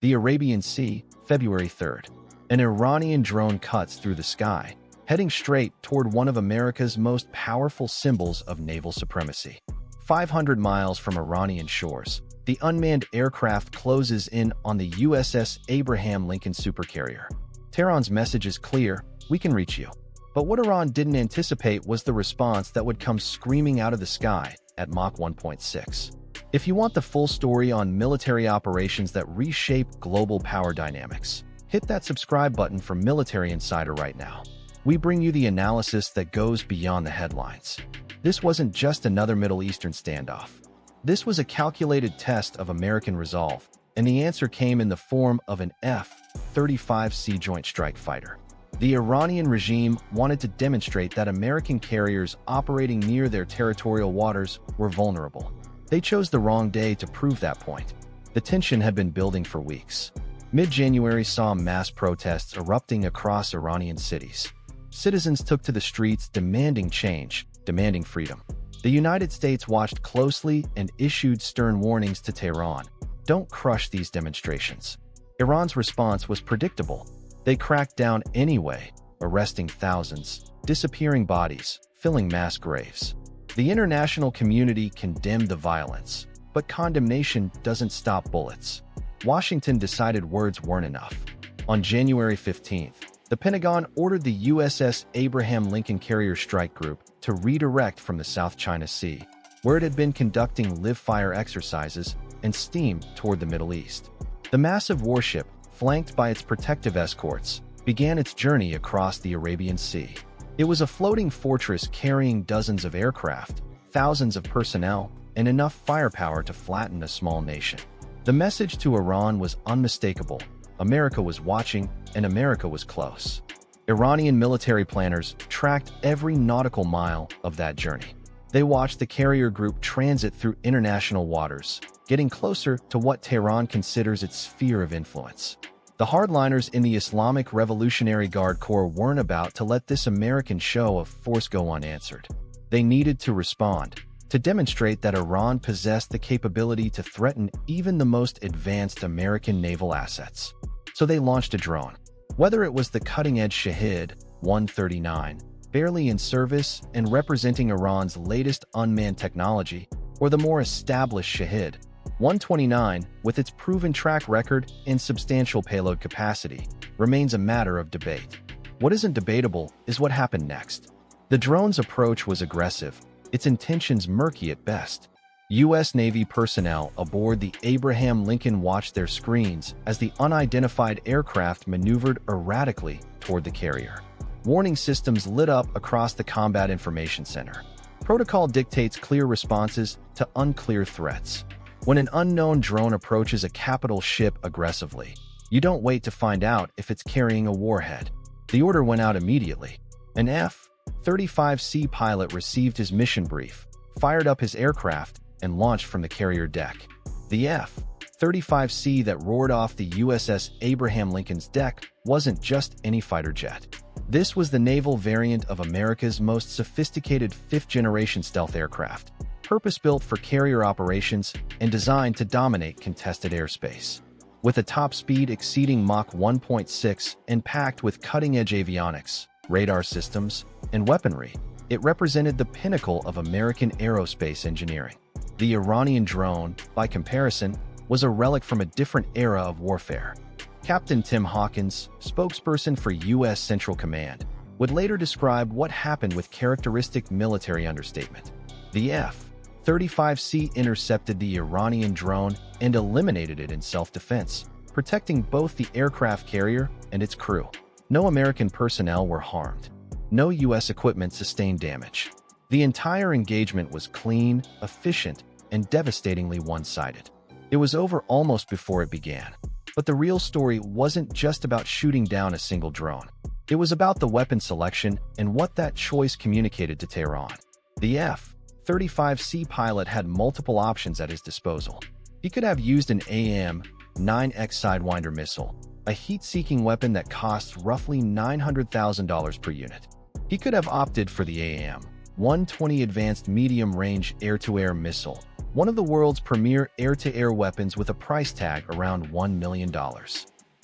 The Arabian Sea, February 3rd. An Iranian drone cuts through the sky, heading straight toward one of America's most powerful symbols of naval supremacy. 500 miles from Iranian shores, the unmanned aircraft closes in on the USS Abraham Lincoln supercarrier. Tehran's message is clear: we can reach you. But what Iran didn't anticipate was the response that would come screaming out of the sky at Mach 1.6. If you want the full story on military operations that reshape global power dynamics, hit that subscribe button for Military Insider right now. We bring you the analysis that goes beyond the headlines. This wasn't just another Middle Eastern standoff. This was a calculated test of American resolve, and the answer came in the form of an F-35C Joint Strike Fighter. The Iranian regime wanted to demonstrate that American carriers operating near their territorial waters were vulnerable. They chose the wrong day to prove that point. The tension had been building for weeks. Mid-January saw mass protests erupting across Iranian cities. Citizens took to the streets demanding change, demanding freedom. The United States watched closely and issued stern warnings to Tehran: don't crush these demonstrations. Iran's response was predictable. They cracked down anyway, arresting thousands, disappearing bodies, filling mass graves. The international community condemned the violence, but condemnation doesn't stop bullets. Washington decided words weren't enough. On January 15th, the Pentagon ordered the USS Abraham Lincoln Carrier Strike Group to redirect from the South China Sea, where it had been conducting live-fire exercises, and steam toward the Middle East. The massive warship, flanked by its protective escorts, began its journey across the Arabian Sea. It was a floating fortress carrying dozens of aircraft, thousands of personnel, and enough firepower to flatten a small nation. The message to Iran was unmistakable: America was watching, and America was close. Iranian military planners tracked every nautical mile of that journey. They watched the carrier group transit through international waters, getting closer to what Tehran considers its sphere of influence. The hardliners in the Islamic Revolutionary Guard Corps weren't about to let this American show of force go unanswered. They needed to respond, to demonstrate that Iran possessed the capability to threaten even the most advanced American naval assets. So they launched a drone. Whether it was the cutting-edge Shahid 139, barely in service and representing Iran's latest unmanned technology, or the more established Shahid 129, with its proven track record and substantial payload capacity, remains a matter of debate. What isn't debatable is what happened next. The drone's approach was aggressive, its intentions murky at best. U.S. Navy personnel aboard the Abraham Lincoln watched their screens as the unidentified aircraft maneuvered erratically toward the carrier. Warning systems lit up across the Combat Information Center. Protocol dictates clear responses to unclear threats. When an unknown drone approaches a capital ship aggressively, you don't wait to find out if it's carrying a warhead. The order went out immediately. An F-35C pilot received his mission brief, fired up his aircraft, and launched from the carrier deck. The F-35C that roared off the USS Abraham Lincoln's deck wasn't just any fighter jet. This was the naval variant of America's most sophisticated fifth-generation stealth aircraft, purpose-built for carrier operations and designed to dominate contested airspace. With a top speed exceeding Mach 1.6 and packed with cutting-edge avionics, radar systems, and weaponry, it represented the pinnacle of American aerospace engineering. The Iranian drone, by comparison, was a relic from a different era of warfare. Captain Tim Hawkins, spokesperson for U.S. Central Command, would later describe what happened with characteristic military understatement. The F-35C intercepted the Iranian drone and eliminated it in self-defense, protecting both the aircraft carrier and its crew. No American personnel were harmed. No U.S. equipment sustained damage. The entire engagement was clean, efficient, and devastatingly one-sided. It was over almost before it began. But the real story wasn't just about shooting down a single drone. It was about the weapon selection and what that choice communicated to Tehran. The F-35C pilot had multiple options at his disposal. He could have used an AIM-9X Sidewinder missile, a heat-seeking weapon that costs roughly $900,000 per unit. He could have opted for the 120 Advanced Medium-Range Air-to-Air Missile, one of the world's premier air-to-air weapons with a price tag around $1 million.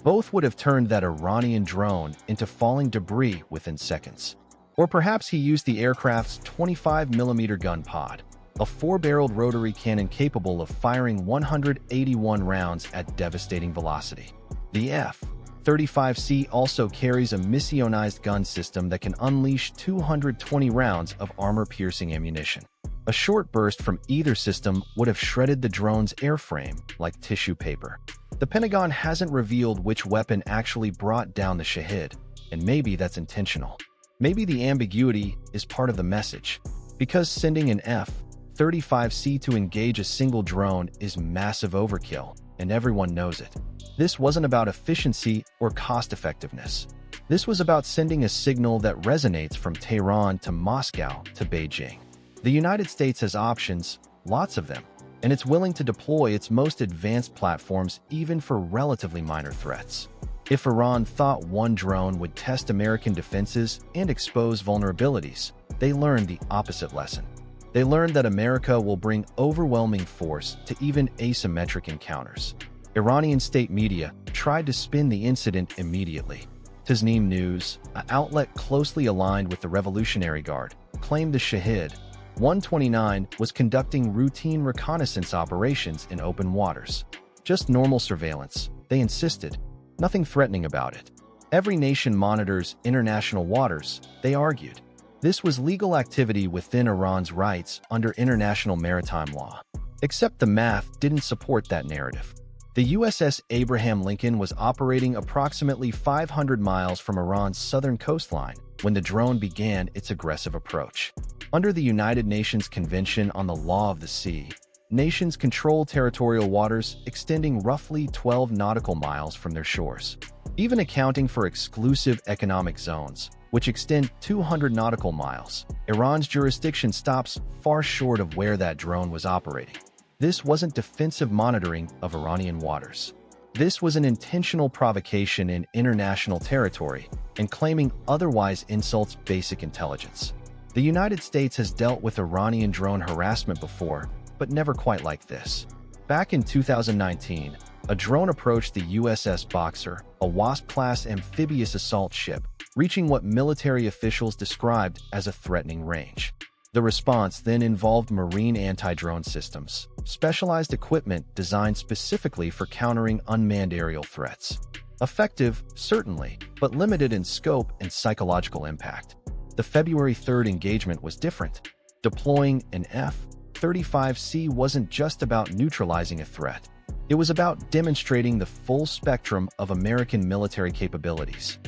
Both would have turned that Iranian drone into falling debris within seconds. Or perhaps he used the aircraft's 25mm gun pod, a four-barreled rotary cannon capable of firing 181 rounds at devastating velocity. The F-35C also carries a missionized gun system that can unleash 220 rounds of armor-piercing ammunition. A short burst from either system would have shredded the drone's airframe like tissue paper. The Pentagon hasn't revealed which weapon actually brought down the Shahed, and maybe that's intentional. Maybe the ambiguity is part of the message, because sending an F-35C to engage a single drone is massive overkill, and everyone knows it. This wasn't about efficiency or cost-effectiveness. This was about sending a signal that resonates from Tehran to Moscow to Beijing. The United States has options, lots of them, and it's willing to deploy its most advanced platforms even for relatively minor threats. If Iran thought one drone would test American defenses and expose vulnerabilities, they learned the opposite lesson. They learned that America will bring overwhelming force to even asymmetric encounters. Iranian state media tried to spin the incident immediately. Tasnim News, an outlet closely aligned with the Revolutionary Guard, claimed the Shahed 129 was conducting routine reconnaissance operations in open waters. Just normal surveillance, they insisted. Nothing threatening about it. Every nation monitors international waters, they argued. This was legal activity within Iran's rights under international maritime law. Except the math didn't support that narrative. The USS Abraham Lincoln was operating approximately 500 miles from Iran's southern coastline when the drone began its aggressive approach. Under the United Nations Convention on the Law of the Sea, nations control territorial waters extending roughly 12 nautical miles from their shores, even accounting for exclusive economic zones, which extend 200 nautical miles. Iran's jurisdiction stops far short of where that drone was operating. This wasn't defensive monitoring of Iranian waters. This was an intentional provocation in international territory, and claiming otherwise insults basic intelligence. The United States has dealt with Iranian drone harassment before, but never quite like this. Back in 2019, a drone approached the USS Boxer, a Wasp-class amphibious assault ship, reaching what military officials described as a threatening range. The response then involved marine anti-drone systems, specialized equipment designed specifically for countering unmanned aerial threats. Effective, certainly, but limited in scope and psychological impact. The February 3rd engagement was different. Deploying an F-35C wasn't just about neutralizing a threat. It was about demonstrating the full spectrum of American military capabilities.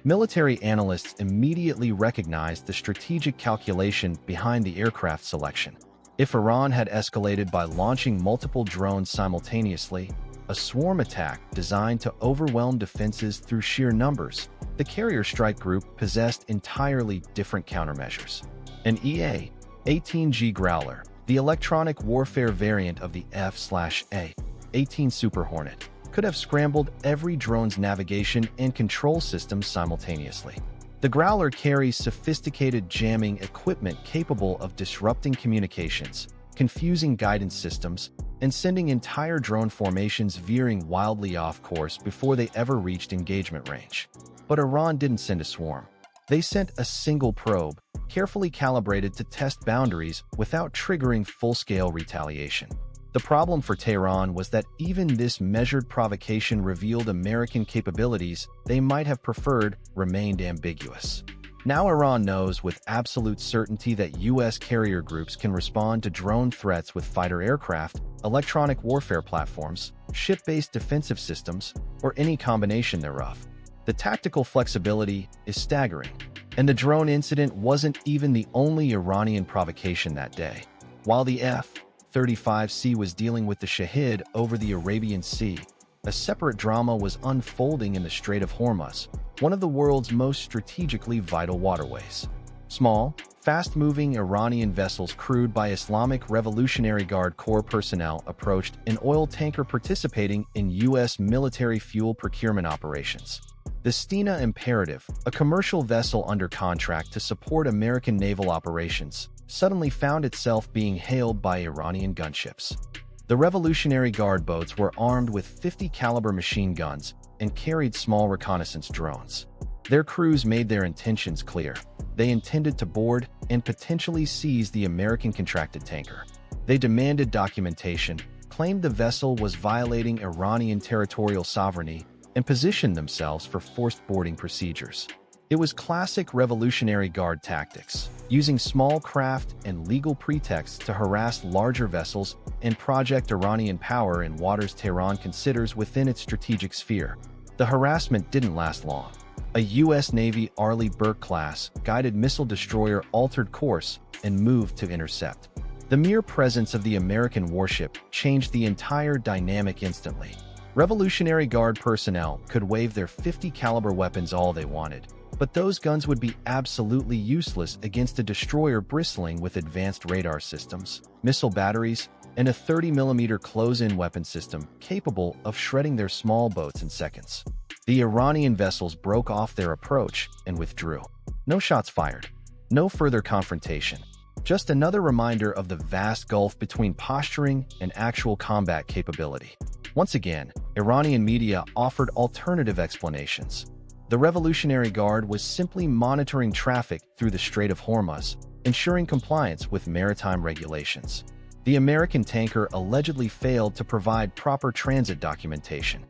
Military analysts immediately recognized the strategic calculation behind the aircraft selection. If Iran had escalated by launching multiple drones simultaneously, a swarm attack designed to overwhelm defenses through sheer numbers, the carrier strike group possessed entirely different countermeasures. An EA-18G Growler, the electronic warfare variant of the F/A-18 Super Hornet, could have scrambled every drone's navigation and control systems simultaneously. The Growler carries sophisticated jamming equipment capable of disrupting communications, confusing guidance systems, and sending entire drone formations veering wildly off course before they ever reached engagement range. But Iran didn't send a swarm. They sent a single probe, carefully calibrated to test boundaries without triggering full-scale retaliation. The problem for Tehran was that even this measured provocation revealed American capabilities they might have preferred remained ambiguous. Now Iran knows with absolute certainty that U.S. carrier groups can respond to drone threats with fighter aircraft, electronic warfare platforms, ship-based defensive systems, or any combination thereof. The tactical flexibility is staggering, and the drone incident wasn't even the only Iranian provocation that day. While the F-35C was dealing with the Shahed over the Arabian Sea, a separate drama was unfolding in the Strait of Hormuz, one of the world's most strategically vital waterways. Small, fast-moving Iranian vessels crewed by Islamic Revolutionary Guard Corps personnel approached an oil tanker participating in U.S. military fuel procurement operations. The Stena Imperative, a commercial vessel under contract to support American naval operations, suddenly found itself being hailed by Iranian gunships. The Revolutionary Guard boats were armed with 50 caliber machine guns and carried small reconnaissance drones. Their crews made their intentions clear. They intended to board and potentially seize the American contracted tanker. They demanded documentation, claimed the vessel was violating Iranian territorial sovereignty, and positioned themselves for forced boarding procedures. It was classic Revolutionary Guard tactics, using small craft and legal pretexts to harass larger vessels and project Iranian power in waters Tehran considers within its strategic sphere. The harassment didn't last long. A U.S. Navy Arleigh Burke-class guided missile destroyer altered course and moved to intercept. The mere presence of the American warship changed the entire dynamic instantly. Revolutionary Guard personnel could wave their 50 caliber weapons all they wanted, but those guns would be absolutely useless against a destroyer bristling with advanced radar systems, missile batteries, and a 30mm close-in weapon system capable of shredding their small boats in seconds. The Iranian vessels broke off their approach and withdrew. No shots fired. No further confrontation. Just another reminder of the vast gulf between posturing and actual combat capability. Once again, Iranian media offered alternative explanations. The Revolutionary Guard was simply monitoring traffic through the Strait of Hormuz, ensuring compliance with maritime regulations. The American tanker allegedly failed to provide proper transit documentation.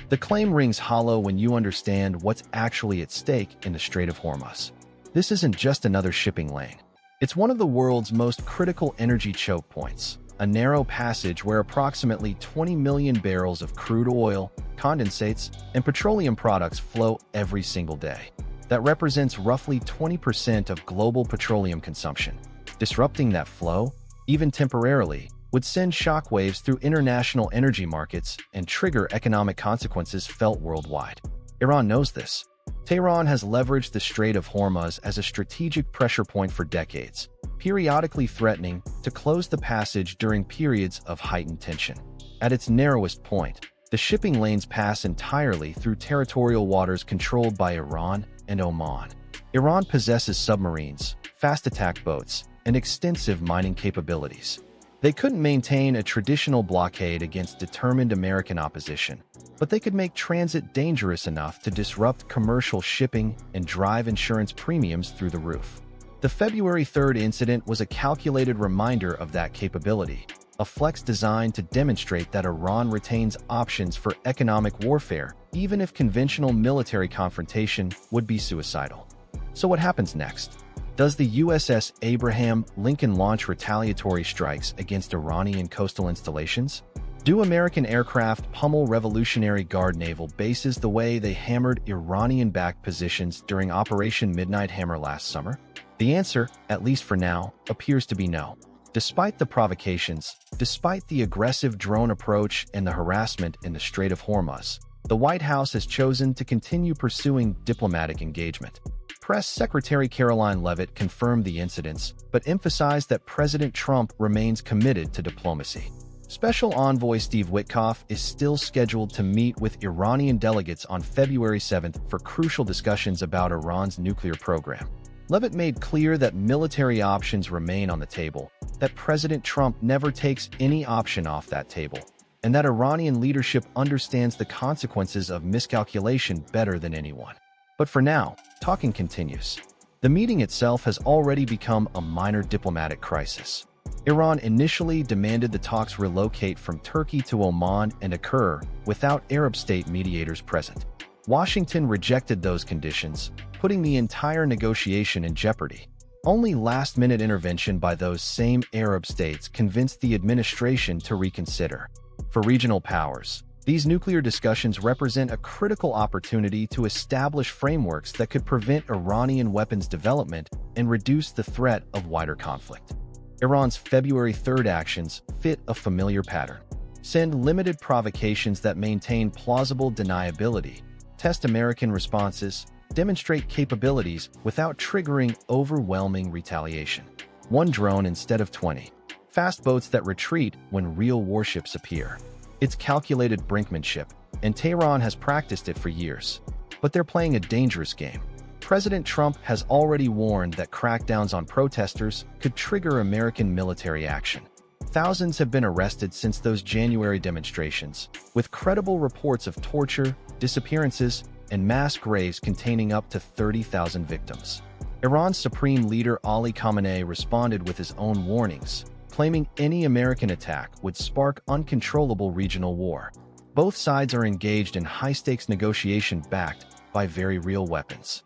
The claim rings hollow when you understand what's actually at stake in the Strait of Hormuz. This isn't just another shipping lane. It's one of the world's most critical energy choke points, a narrow passage where approximately 20 million barrels of crude oil, condensates, and petroleum products flow every single day. That represents roughly 20% of global petroleum consumption. Disrupting that flow, even temporarily, would send shockwaves through international energy markets and trigger economic consequences felt worldwide. Iran knows this. Tehran has leveraged the Strait of Hormuz as a strategic pressure point for decades, periodically threatening to close the passage during periods of heightened tension. At its narrowest point, the shipping lanes pass entirely through territorial waters controlled by Iran and Oman. Iran possesses submarines, fast attack boats, and extensive mining capabilities. They couldn't maintain a traditional blockade against determined American opposition, but they could make transit dangerous enough to disrupt commercial shipping and drive insurance premiums through the roof. The February 3rd incident was a calculated reminder of that capability, a flex designed to demonstrate that Iran retains options for economic warfare, even if conventional military confrontation would be suicidal. So what happens next? Does the USS Abraham Lincoln launch retaliatory strikes against Iranian coastal installations? Do American aircraft pummel Revolutionary Guard naval bases the way they hammered Iranian-backed positions during Operation Midnight Hammer last summer? The answer, at least for now, appears to be no. Despite the provocations, despite the aggressive drone approach and the harassment in the Strait of Hormuz, the White House has chosen to continue pursuing diplomatic engagement. Press Secretary Caroline Leavitt confirmed the incidents, but emphasized that President Trump remains committed to diplomacy. Special Envoy Steve Witkoff is still scheduled to meet with Iranian delegates on February 7th for crucial discussions about Iran's nuclear program. Leavitt made clear that military options remain on the table, that President Trump never takes any option off that table, and that Iranian leadership understands the consequences of miscalculation better than anyone. But for now, talking continues. The meeting itself has already become a minor diplomatic crisis. Iran initially demanded the talks relocate from Turkey to Oman and occur without Arab state mediators present. Washington rejected those conditions, putting the entire negotiation in jeopardy. Only last-minute intervention by those same Arab states convinced the administration to reconsider. For regional powers, these nuclear discussions represent a critical opportunity to establish frameworks that could prevent Iranian weapons development and reduce the threat of wider conflict. Iran's February 3rd actions fit a familiar pattern. Send limited provocations that maintain plausible deniability, test American responses, demonstrate capabilities without triggering overwhelming retaliation. One drone instead of 20. Fast boats that retreat when real warships appear. It's calculated brinkmanship, and Tehran has practiced it for years. But they're playing a dangerous game. President Trump has already warned that crackdowns on protesters could trigger American military action. Thousands have been arrested since those January demonstrations, with credible reports of torture, disappearances, and mass graves containing up to 30,000 victims. Iran's Supreme Leader Ali Khamenei responded with his own warnings, claiming any American attack would spark uncontrollable regional war. Both sides are engaged in high-stakes negotiation backed by very real weapons.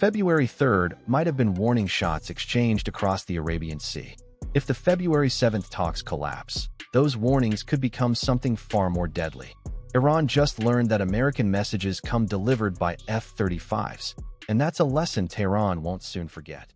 February 3rd might have been warning shots exchanged across the Arabian Sea. If the February 7th talks collapse, those warnings could become something far more deadly. Iran just learned that American messages come delivered by F-35s, and that's a lesson Tehran won't soon forget.